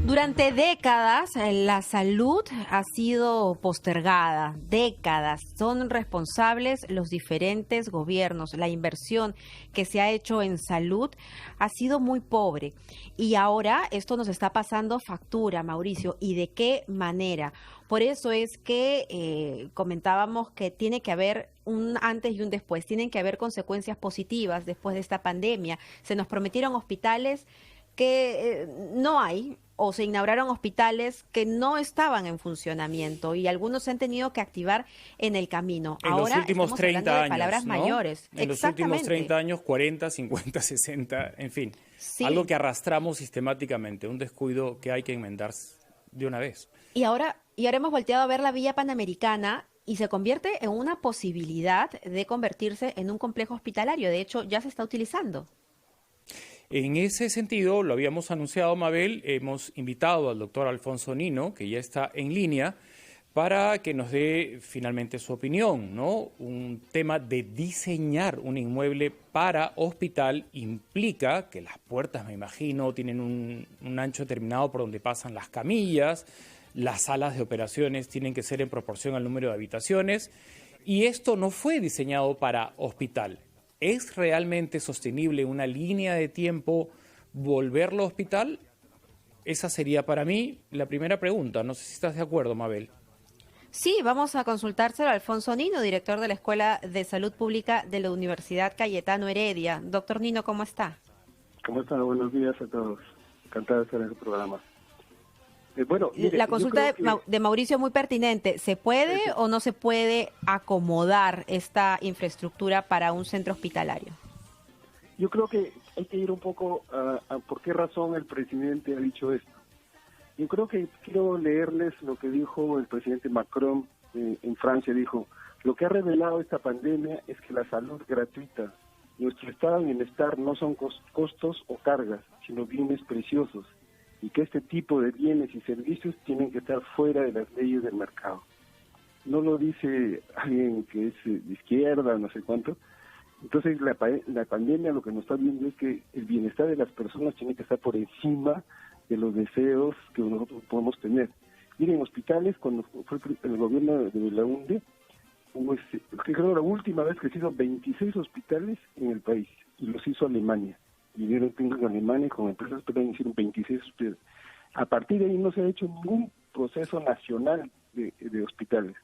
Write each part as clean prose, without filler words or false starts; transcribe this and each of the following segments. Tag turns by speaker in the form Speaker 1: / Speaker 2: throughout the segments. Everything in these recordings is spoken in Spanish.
Speaker 1: Durante décadas la salud ha sido postergada, décadas. Son responsables los diferentes gobiernos. La inversión que se ha hecho en salud ha sido muy pobre. Y ahora esto nos está pasando factura, Mauricio. ¿Y de qué manera? Por eso es que comentábamos que tiene que haber un antes y un después. Tienen que haber consecuencias positivas después de esta pandemia. Se nos prometieron hospitales que no hay, o se inauguraron hospitales que no estaban en funcionamiento y algunos se han tenido que activar en el camino.
Speaker 2: En
Speaker 1: Ahora
Speaker 2: los últimos
Speaker 1: estamos
Speaker 2: 30
Speaker 1: hablando de
Speaker 2: años,
Speaker 1: palabras
Speaker 2: ¿no?
Speaker 1: mayores.
Speaker 2: En los últimos 30 años, 40, 50, 60, en fin.
Speaker 1: Sí.
Speaker 2: Algo que arrastramos sistemáticamente, un descuido que hay que enmendar de una vez.
Speaker 1: Y ahora hemos volteado a ver la Vía Panamericana y se convierte en una posibilidad de convertirse en un complejo hospitalario. De hecho, ya se está utilizando.
Speaker 2: En ese sentido, lo habíamos anunciado, Mabel, hemos invitado al doctor Alfonso Nino, que ya está en línea, para que nos dé finalmente su opinión, ¿no? Un tema de diseñar un inmueble para hospital implica que las puertas, me imagino, tienen un ancho determinado por donde pasan las camillas, las salas de operaciones tienen que ser en proporción al número de habitaciones, y esto no fue diseñado para hospital. ¿Es realmente sostenible una línea de tiempo volverlo a hospital? Esa sería para mí la primera pregunta. No sé si estás de acuerdo, Mabel.
Speaker 1: Sí, vamos a consultárselo a Alfonso Nino, director de la Escuela de Salud Pública de la Universidad Cayetano Heredia. Doctor Nino, ¿cómo está?
Speaker 3: ¿Cómo están? Buenos días a todos. Encantado de estar en el programa. Mire,
Speaker 1: la consulta de Mauricio es muy pertinente. ¿Se puede o no se puede acomodar esta infraestructura para un centro hospitalario?
Speaker 3: Yo creo que hay que ir un poco a por qué razón el presidente ha dicho esto. Yo creo que quiero leerles lo que dijo el presidente Macron en Francia. Dijo, lo que ha revelado esta pandemia es que la salud gratuita, nuestro estado de bienestar no son costos o cargas, sino bienes preciosos, y que este tipo de bienes y servicios tienen que estar fuera de las leyes del mercado. No lo dice alguien que es de izquierda, no sé cuánto. Entonces la pandemia lo que nos está viendo es que el bienestar de las personas tiene que estar por encima de los deseos que nosotros podemos tener. Miren, hospitales, cuando fue el gobierno de Belaunde, creo la última vez que se hizo 26 hospitales en el país, y los hizo Alemania. Vinieron técnicos de Alemania con empresas, pero hicieron 26 hospitales. A partir de ahí no se ha hecho ningún proceso nacional de hospitales.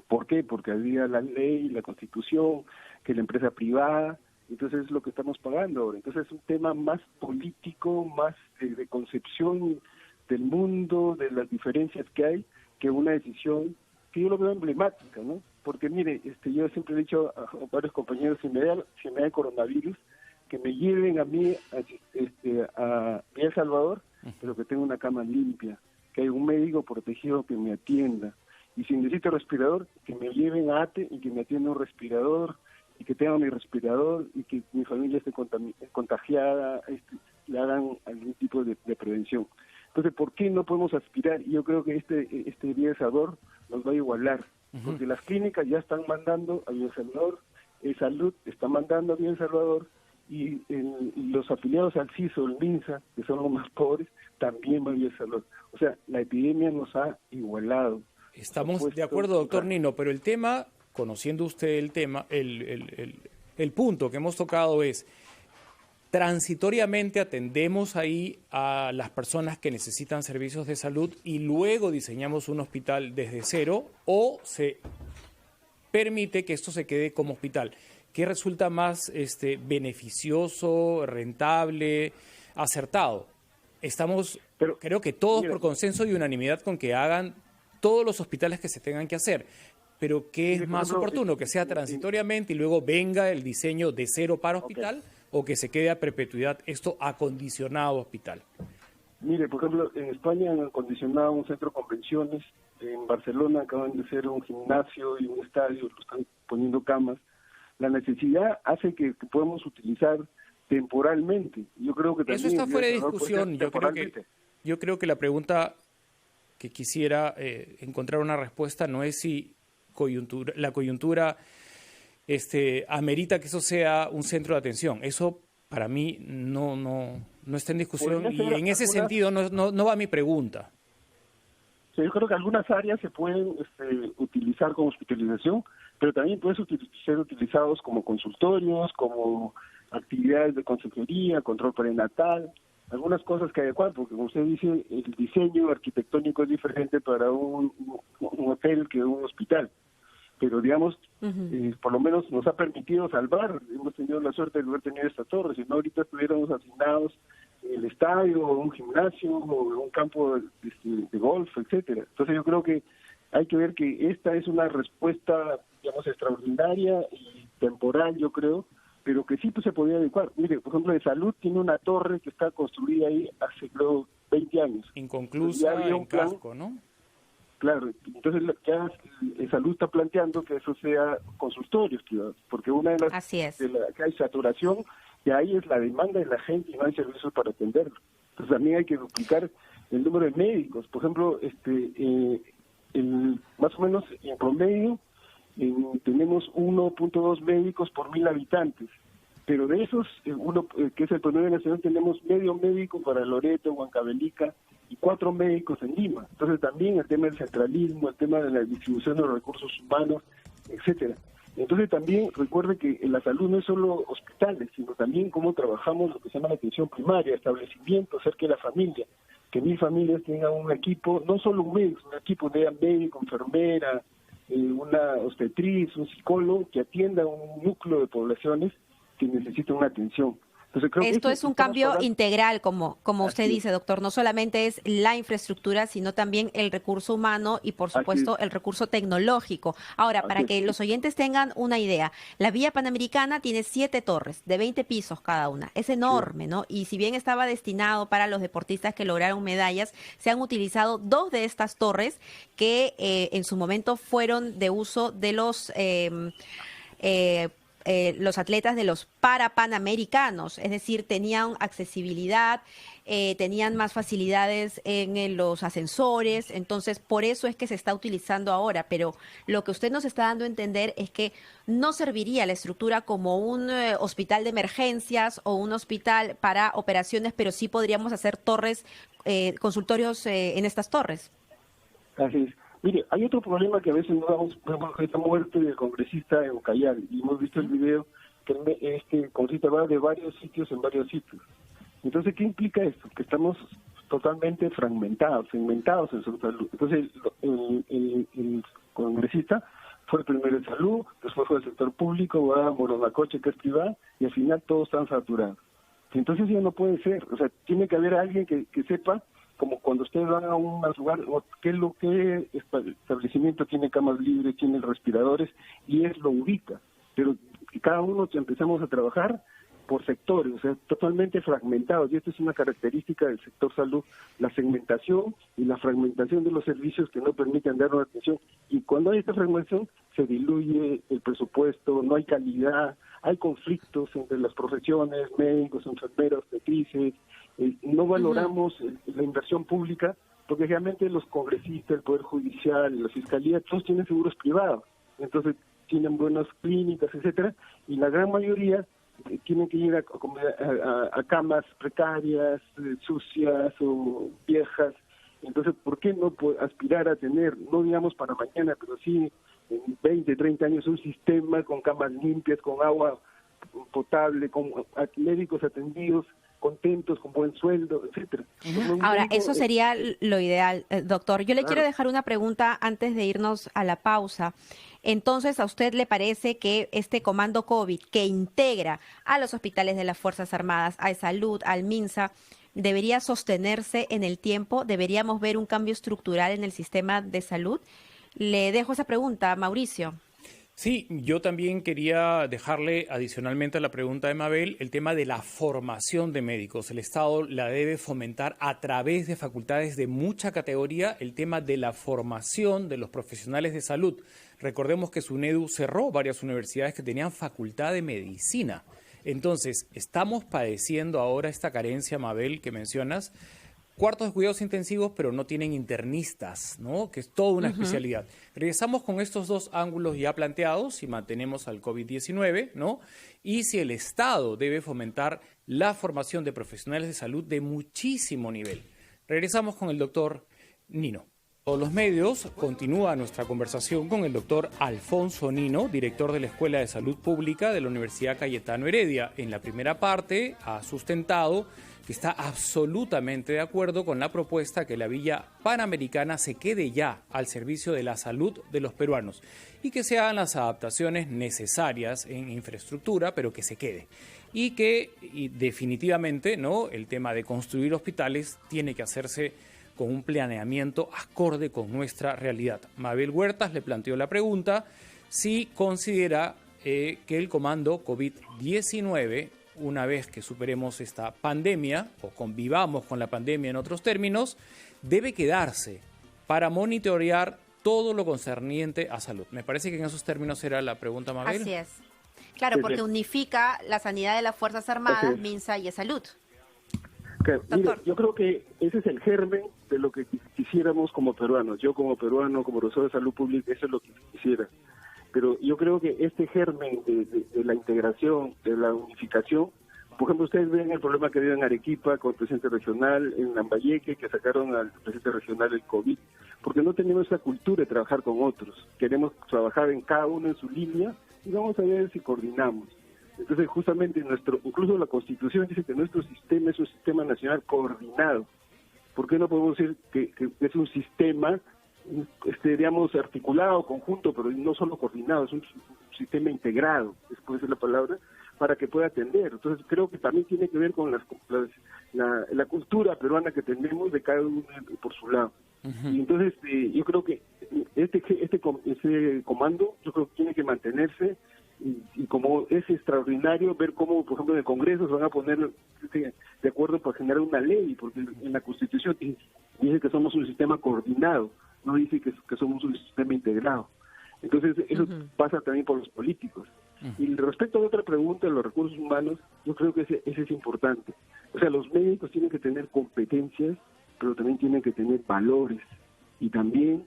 Speaker 3: ¿Por qué? Porque había la ley, la constitución, que la empresa privada, entonces es lo que estamos pagando ahora. Entonces es un tema más político, más de concepción del mundo, de las diferencias que hay, que una decisión que yo lo veo emblemática, ¿no? Porque mire, yo siempre he dicho a varios compañeros, si me da el coronavirus, que me lleven a mí a El Salvador, pero que tenga una cama limpia, que haya un médico protegido que me atienda. Y si necesito respirador, que me lleven a ATE y que me atienda un respirador, y que tenga mi respirador, y que mi familia esté contagiada, le hagan algún tipo de prevención. Entonces, ¿por qué no podemos aspirar? Y yo creo que este Vía El Salvador nos va a igualar, porque las clínicas ya están mandando a Vía El Salvador, Salud está mandando a Vía El Salvador, y los afiliados al CISO, el MINSA, que son los más pobres, también van a Vía El Salvador. O sea, la epidemia nos ha igualado.
Speaker 2: Estamos de acuerdo, doctor Nino, pero el tema, conociendo usted el tema, el punto que hemos tocado es, transitoriamente atendemos ahí a las personas que necesitan servicios de salud y luego diseñamos un hospital desde cero, o se permite que esto se quede como hospital. ¿Qué resulta más beneficioso, rentable, acertado? Creo que todos por consenso y unanimidad con que hagan todos los hospitales que se tengan que hacer. Pero ¿qué es más oportuno? ¿Que sea transitoriamente y luego venga el diseño de cero para hospital, o que se quede a perpetuidad esto acondicionado hospital?
Speaker 3: Mire, por ejemplo, en España han acondicionado un centro de convenciones, en Barcelona acaban de hacer un gimnasio y un estadio, lo están poniendo camas. La necesidad hace que podamos utilizar temporalmente. Yo creo que también
Speaker 2: eso está fuera de discusión. Yo creo que la pregunta que quisiera encontrar una respuesta no es si la coyuntura amerita que eso sea un centro de atención. Eso para mí no está en discusión y en ese
Speaker 3: algunas,
Speaker 2: sentido no va mi pregunta.
Speaker 3: yo creo que algunas áreas se pueden utilizar como hospitalización, pero también pueden ser utilizados como consultorios, como actividades de consejería, control prenatal, algunas cosas que adecuar, porque como usted dice, el diseño arquitectónico es diferente para un hotel que un hospital. Pero digamos, por lo menos nos ha permitido salvar, hemos tenido la suerte de haber tenido esta torre, si no ahorita estuviéramos asignados en el estadio, o un gimnasio, o un campo de golf, etcétera. Entonces yo creo que hay que ver que esta es una respuesta, digamos, extraordinaria y temporal, yo creo, pero que sí pues, se podía adecuar. Mire, por ejemplo, de salud tiene una torre que está construida ahí hace, creo, 20 años.
Speaker 2: Inconclusa, en casco, ¿no?
Speaker 3: Claro, entonces ya Salud está planteando que eso sea consultorios privados, porque una de las
Speaker 1: Así es.
Speaker 3: Que hay saturación y ahí es la demanda de la gente y no hay servicios para atenderlo. Entonces también hay que duplicar el número de médicos. Por ejemplo, más o menos en promedio tenemos 1.2 médicos por 1.000 habitantes. Pero de esos, que es el promedio nacional, tenemos medio médico para Loreto, Huancavelica y 4 médicos en Lima. Entonces también el tema del centralismo, el tema de la distribución de los recursos humanos, etcétera. Entonces también recuerde que en la salud no es solo hospitales, sino también cómo trabajamos lo que se llama la atención primaria, establecimiento cerca de la familia, que 1.000 familias tengan un equipo, no solo un médico, un equipo de médico, enfermera, una obstetriz, un psicólogo que atienda un núcleo de poblaciones que necesita una atención. Entonces, creo
Speaker 1: Esto
Speaker 3: que
Speaker 1: es un cambio integral, como usted
Speaker 3: Así
Speaker 1: dice, doctor. No solamente es la infraestructura, sino también el recurso humano y, por supuesto, el recurso tecnológico. Ahora, para que los oyentes tengan una idea, la Vía Panamericana tiene 7 torres de 20 pisos cada una. Es enorme, ¿no? Y si bien estaba destinado para los deportistas que lograron medallas, se han utilizado 2 de estas torres que en su momento fueron de uso de los atletas de los Parapanamericanos, es decir, tenían accesibilidad, tenían más facilidades en los ascensores, entonces por eso es que se está utilizando ahora, pero lo que usted nos está dando a entender es que no serviría la estructura como un hospital de emergencias o un hospital para operaciones, pero sí podríamos hacer torres, consultorios en estas torres.
Speaker 3: Así es. Mire, hay otro problema que a veces nos damos, por ejemplo, esta muerte del congresista en Ucayali, y hemos visto el video que este congresista va de varios sitios en varios sitios. Entonces, ¿qué implica esto? Que estamos totalmente segmentados en su salud. Entonces, el congresista fue el primero en salud, después fue el sector público, va a Moronacoche, que es privada, y al final todos están saturados. Entonces, ya no puede ser. O sea, tiene que haber alguien que sepa, como cuando usted va a un lugar, qué establecimiento tiene camas libres, tiene respiradores, y lo ubica. Pero cada uno empezamos a trabajar por sectores, o sea, totalmente fragmentados, y esto es una característica del sector salud, la segmentación y la fragmentación de los servicios que no permiten dar una atención. Y cuando hay esta fragmentación, se diluye el presupuesto, no hay calidad, hay conflictos entre las profesiones, médicos, enfermeros, obstetrices, no valoramos la inversión pública, porque realmente los congresistas, el Poder Judicial, la Fiscalía, todos tienen seguros privados, entonces tienen buenas clínicas, etcétera, y la gran mayoría tienen que ir a camas precarias, sucias o viejas. Entonces, ¿por qué no aspirar a tener, no digamos para mañana, pero sí en 20, 30 años, un sistema con camas limpias, con agua potable, con médicos atendidos, contentos, con buen sueldo, etcétera?
Speaker 1: Ahora, eso sería lo ideal, doctor. Yo le quiero dejar una pregunta antes de irnos a la pausa. Entonces, ¿a usted le parece que este comando COVID, que integra a los hospitales de las Fuerzas Armadas, a Salud, al MINSA, debería sostenerse en el tiempo? ¿Deberíamos ver un cambio estructural en el sistema de salud? Le dejo esa pregunta, Mauricio.
Speaker 2: Sí, yo también quería dejarle adicionalmente a la pregunta de Mabel el tema de la formación de médicos. El Estado la debe fomentar a través de facultades de mucha categoría, el tema de la formación de los profesionales de salud. Recordemos que SUNEDU cerró varias universidades que tenían facultad de medicina. Entonces, estamos padeciendo ahora esta carencia, Mabel, que mencionas, cuartos de cuidados intensivos, pero no tienen internistas, ¿no? Que es toda una especialidad. Regresamos con estos dos ángulos ya planteados, si mantenemos al COVID-19, ¿no? Y si el Estado debe fomentar la formación de profesionales de salud de muchísimo nivel. Regresamos con el doctor Nino. Todos los medios, continúa nuestra conversación con el doctor Alfonso Nino, director de la Escuela de Salud Pública de la Universidad Cayetano Heredia. En la primera parte ha sustentado que está absolutamente de acuerdo con la propuesta que la Villa Panamericana se quede ya al servicio de la salud de los peruanos y que se hagan las adaptaciones necesarias en infraestructura, pero que se quede. Y que definitivamente, ¿no?, el tema de construir hospitales tiene que hacerse con un planeamiento acorde con nuestra realidad. Mabel Huertas le planteó la pregunta si considera que el comando COVID-19, una vez que superemos esta pandemia o convivamos con la pandemia en otros términos, debe quedarse para monitorear todo lo concerniente a salud. Me parece que en esos términos era la pregunta, Mabel.
Speaker 1: Así es. Claro, porque unifica la sanidad de las Fuerzas Armadas, MINSA y Salud.
Speaker 3: Mire, yo creo que ese es el germen de lo que quisiéramos como peruanos. Yo como peruano, como profesor de salud pública, eso es lo que quisiera. Pero yo creo que este germen de la integración, de la unificación, por ejemplo, ustedes ven el problema que había en Arequipa con el presidente regional, en Lambayeque, que sacaron al presidente regional del COVID, porque no tenemos esa cultura de trabajar con otros. Queremos trabajar en cada uno en su línea y vamos a ver si coordinamos. Entonces, justamente incluso la Constitución dice que nuestro sistema es un sistema nacional coordinado. ¿Por qué no podemos decir que es un sistema, digamos, articulado, conjunto, pero no solo coordinado, es un sistema integrado, puede ser la palabra, para que pueda atender? Entonces, creo que también tiene que ver con la cultura peruana que tenemos de cada uno por su lado. Y entonces, yo creo que ese comando, yo creo que tiene que mantenerse. Y como es extraordinario ver cómo, por ejemplo, en el Congreso se van a poner de acuerdo para generar una ley, porque en la Constitución dice que somos un sistema coordinado, no dice que somos un sistema integrado. Entonces, eso pasa también por los políticos. Y respecto a otra pregunta de los recursos humanos, yo creo que ese es importante. O sea, los médicos tienen que tener competencias, pero también tienen que tener valores y también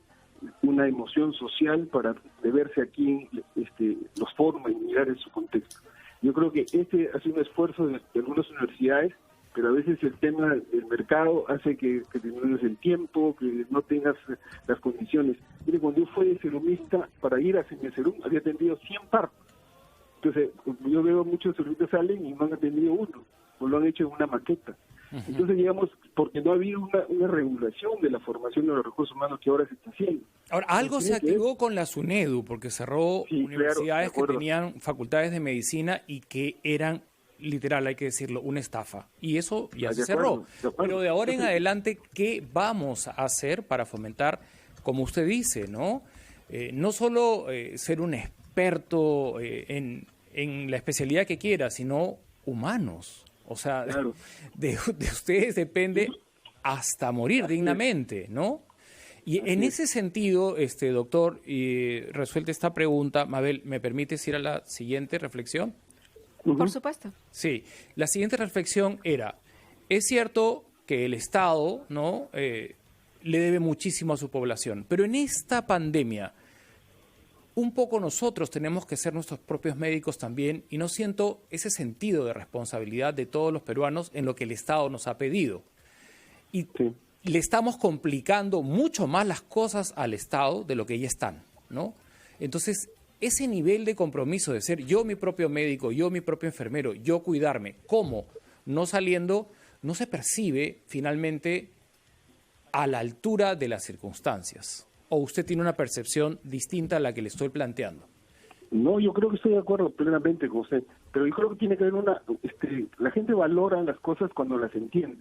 Speaker 3: una emoción social para verse aquí, los forma y mirar en su contexto. Yo creo que hace un esfuerzo de algunas universidades, pero a veces el tema del mercado hace que disminuyas el tiempo, que no tengas las condiciones. Mire, cuando yo fui serumista, para ir a Serum había atendido 100 partos. Entonces, yo veo muchos serumistas salen y no han atendido uno, o lo han hecho en una maqueta. Entonces, digamos, porque no ha habido una regulación de la formación de los recursos humanos que ahora se está haciendo.
Speaker 2: Ahora, algo se activó con la SUNEDU, porque cerró universidades que tenían facultades de medicina y que eran, literal, hay que decirlo, una estafa. Y eso ya se cerró. Pero de ahora en adelante, ¿qué vamos a hacer para fomentar, como usted dice, no solo ser un experto en la especialidad que quiera, sino humanos? O sea, de ustedes depende hasta morir dignamente, ¿no? Y en ese sentido, doctor, resuelta esta pregunta, Mabel, ¿me permites ir a la siguiente reflexión?
Speaker 1: Por supuesto.
Speaker 2: Sí, la siguiente reflexión era, es cierto que el Estado, ¿no?, le debe muchísimo a su población, pero en esta pandemia, un poco nosotros tenemos que ser nuestros propios médicos también, y no siento ese sentido de responsabilidad de todos los peruanos en lo que el Estado nos ha pedido. Y le estamos complicando mucho más las cosas al Estado de lo que ya están, ¿no? Entonces, ese nivel de compromiso de ser yo mi propio médico, yo mi propio enfermero, yo cuidarme, ¿cómo? No saliendo, no se percibe finalmente a la altura de las circunstancias. ¿O usted tiene una percepción distinta a la que le estoy planteando?
Speaker 3: No, yo creo que estoy de acuerdo plenamente con usted, pero yo creo que tiene que haber la gente valora las cosas cuando las entiende.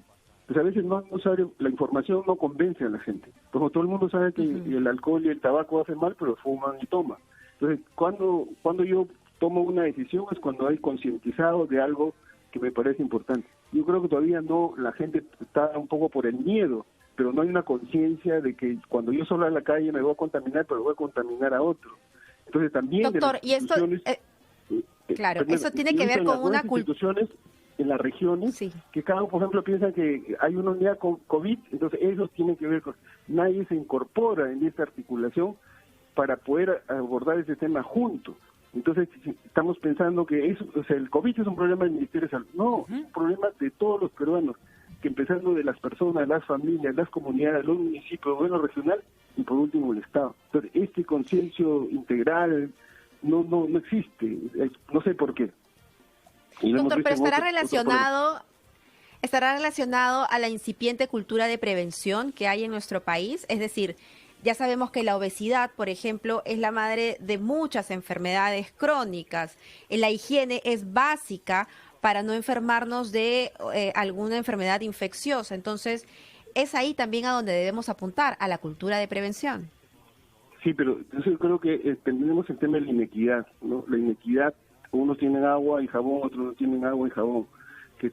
Speaker 3: Pues a veces no sabe, la información no convence a la gente. Como todo el mundo sabe que el alcohol y el tabaco hacen mal, pero fuman y toman. Entonces, cuando yo tomo una decisión es cuando hay concientizado de algo que me parece importante. Yo creo que todavía no, la gente está un poco por el miedo, pero no hay una conciencia de que cuando yo salgo a la calle me voy a contaminar, pero voy a contaminar a otro. Entonces también...
Speaker 1: Doctor, y esto... claro, eso tiene que ver con una cultura...
Speaker 3: en las regiones,
Speaker 1: Sí.
Speaker 3: que cada uno, por ejemplo, piensa que hay una unidad con COVID, entonces esos tienen que ver con... Nadie se incorpora en esta articulación para poder abordar ese tema juntos. Entonces, estamos pensando que eso, o sea, el COVID es un problema del Ministerio de Salud. No, es un problema de todos los peruanos, que empezando de las personas, las familias, las comunidades, los municipios, el gobierno regional y por último el Estado. Entonces, este conciencia integral no existe, no sé por qué. Y lo hemos
Speaker 1: Doctor,
Speaker 3: visto
Speaker 1: pero
Speaker 3: en
Speaker 1: estará relacionado a la incipiente cultura de prevención que hay en nuestro país. Es decir, ya sabemos que la obesidad, por ejemplo, es la madre de muchas enfermedades crónicas. La higiene es básica para no enfermarnos de alguna enfermedad infecciosa. Entonces, es ahí también a donde debemos apuntar, a la cultura de prevención.
Speaker 3: Sí, pero yo creo que tenemos el tema de la inequidad, ¿no? La inequidad, unos tienen agua y jabón, otros no tienen agua y jabón. Que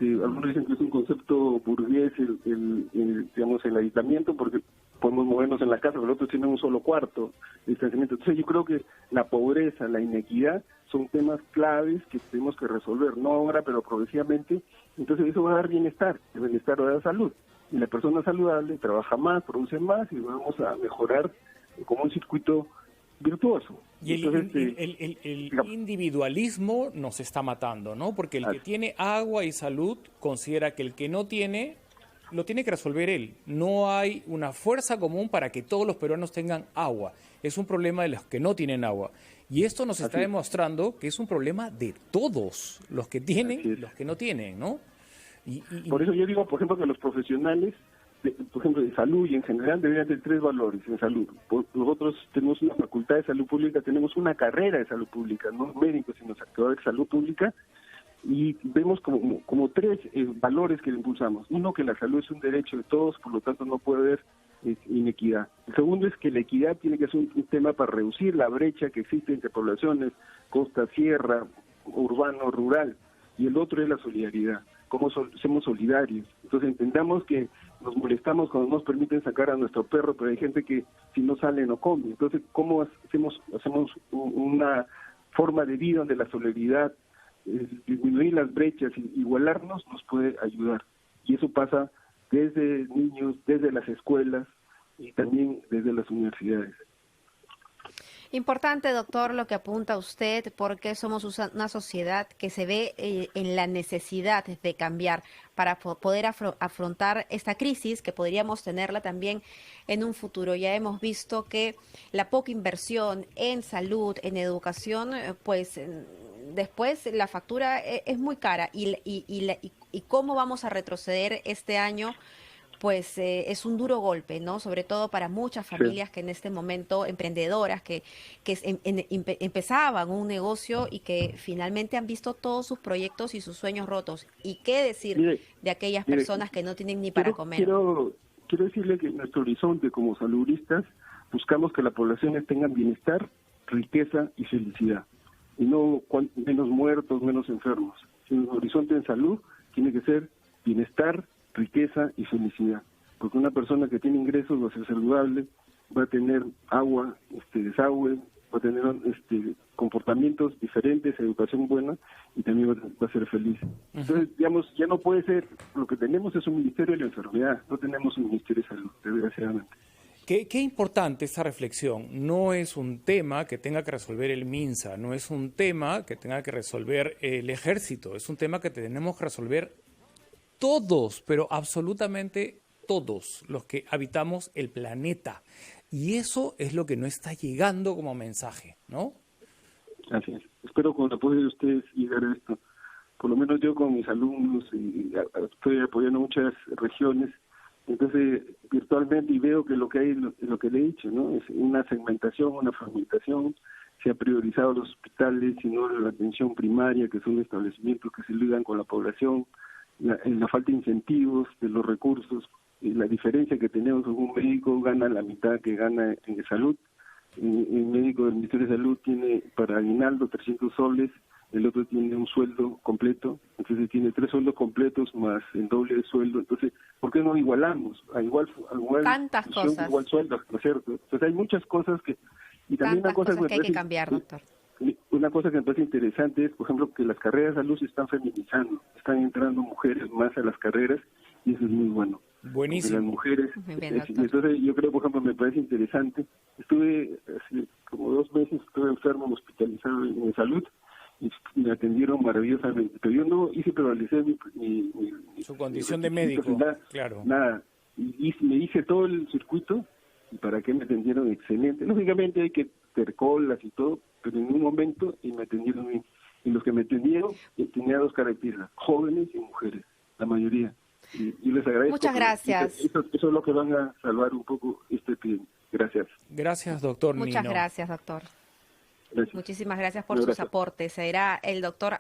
Speaker 3: algunos dicen que es un concepto burgués digamos, el aislamiento, porque podemos movernos en la casa, pero otros tienen un solo cuarto de distanciamiento. Entonces yo creo que la pobreza, la inequidad son temas claves que tenemos que resolver, no ahora, pero progresivamente. Entonces eso va a dar bienestar, el bienestar va a dar salud. Y la persona saludable trabaja más, produce más y vamos a mejorar como un circuito virtuoso.
Speaker 2: Y
Speaker 3: entonces,
Speaker 2: el individualismo nos está matando, ¿no? Porque el que tiene agua y salud considera que el que no tiene, lo tiene que resolver él. No hay una fuerza común para que todos los peruanos tengan agua. Es un problema de los que no tienen agua. Y esto nos está demostrando que es un problema de todos, los que tienen y los que no tienen, ¿no?
Speaker 3: Por eso yo digo, por ejemplo, que los profesionales, por ejemplo, de salud y en general deberían tener 3 valores en salud. Nosotros tenemos una facultad de salud pública, tenemos una carrera de salud pública, no médicos, sino actores de salud pública, y vemos como 3 valores que impulsamos. Uno, que la salud es un derecho de todos, por lo tanto no puede haber inequidad. El segundo es que la equidad tiene que ser un tema para reducir la brecha que existe entre poblaciones, costa, sierra, urbano, rural. Y el otro es la solidaridad, cómo somos solidarios. Entonces entendamos que nos molestamos cuando nos permiten sacar a nuestro perro, pero hay gente que si no sale no come. Entonces, ¿cómo hacemos una forma de vida donde la solidaridad, disminuir las brechas, igualarnos, nos puede ayudar? Y eso pasa desde niños, desde las escuelas y también desde las universidades.
Speaker 1: Importante, doctor, lo que apunta usted, porque somos una sociedad que se ve en la necesidad de cambiar para poder afrontar esta crisis, que podríamos tenerla también en un futuro. Ya hemos visto que la poca inversión en salud, en educación, pues después la factura es muy cara y cómo vamos a retroceder este año, pues es un duro golpe, ¿no? Sobre todo para muchas familias que en este momento, emprendedoras, que empezaban un negocio y que finalmente han visto todos sus proyectos y sus sueños rotos. ¿Y qué decir de aquellas personas que no tienen ni para comer?
Speaker 3: Quiero decirle que en nuestro horizonte como saludistas buscamos que las poblaciones tengan bienestar, riqueza y felicidad. Y no menos muertos, menos enfermos. En el horizonte en salud tiene que ser bienestar, riqueza y felicidad, porque una persona que tiene ingresos va a ser saludable, va a tener agua, desagüe, va a tener comportamientos diferentes, educación buena y también va a ser feliz. Entonces, digamos, ya no puede ser, lo que tenemos es un ministerio de la enfermedad, no tenemos un ministerio de salud, desgraciadamente.
Speaker 2: Qué importante esta reflexión. No es un tema que tenga que resolver el MINSA, no es un tema que tenga que resolver el ejército, es un tema que tenemos que resolver todos, pero absolutamente todos los que habitamos el planeta. Y eso es lo que no está llegando como mensaje, ¿no?
Speaker 3: Así es. Espero con el apoyo de ustedes llegar a esto. Por lo menos yo con mis alumnos estoy apoyando muchas regiones, entonces virtualmente, y veo que lo que hay, lo que le he dicho, ¿no? Es una segmentación, una fragmentación. Se ha priorizado los hospitales y no la atención primaria, que son establecimientos que se ligan con la población. La falta de incentivos, de los recursos, y la diferencia que tenemos en un médico gana la mitad que gana en salud. El médico del Ministerio de Salud tiene para aguinaldo 300 soles, el otro tiene un sueldo completo, entonces tiene 3 sueldos completos más el doble de sueldo. Entonces, ¿por qué no igualamos? A igual
Speaker 1: tantas cosas,
Speaker 3: igual sueldo, ¿no es cierto? Entonces hay muchas cosas que... Y también
Speaker 1: tantas
Speaker 3: una cosa
Speaker 1: cosas que hay que cambiar, doctor.
Speaker 3: una cosa que me parece interesante es, por ejemplo, que las carreras de salud se están feminizando, están entrando mujeres más a las carreras y eso es muy bueno.
Speaker 2: Buenísimo.
Speaker 3: Las mujeres,
Speaker 1: Bien,
Speaker 3: entonces yo creo, por ejemplo, me parece interesante. Estuve hace como 2 meses, estuve enfermo, hospitalizado en salud y me atendieron maravillosamente, pero yo no hice prevalecer
Speaker 2: su condición de médico, claro.
Speaker 3: Nada, y me hice todo el circuito y para qué me atendieron excelente. Lógicamente hay que ter colas y todo, pero en un momento y me atendieron bien. Y los que me atendieron tenía 2 características, jóvenes y mujeres, la mayoría. Y les agradezco.
Speaker 1: Muchas gracias.
Speaker 3: Eso es lo que van a salvar un poco este epidemia. Gracias.
Speaker 2: Gracias, doctor Nino.
Speaker 1: Muchas gracias, doctor.
Speaker 3: Gracias.
Speaker 1: Muchísimas gracias por sus aportes. Era el doctor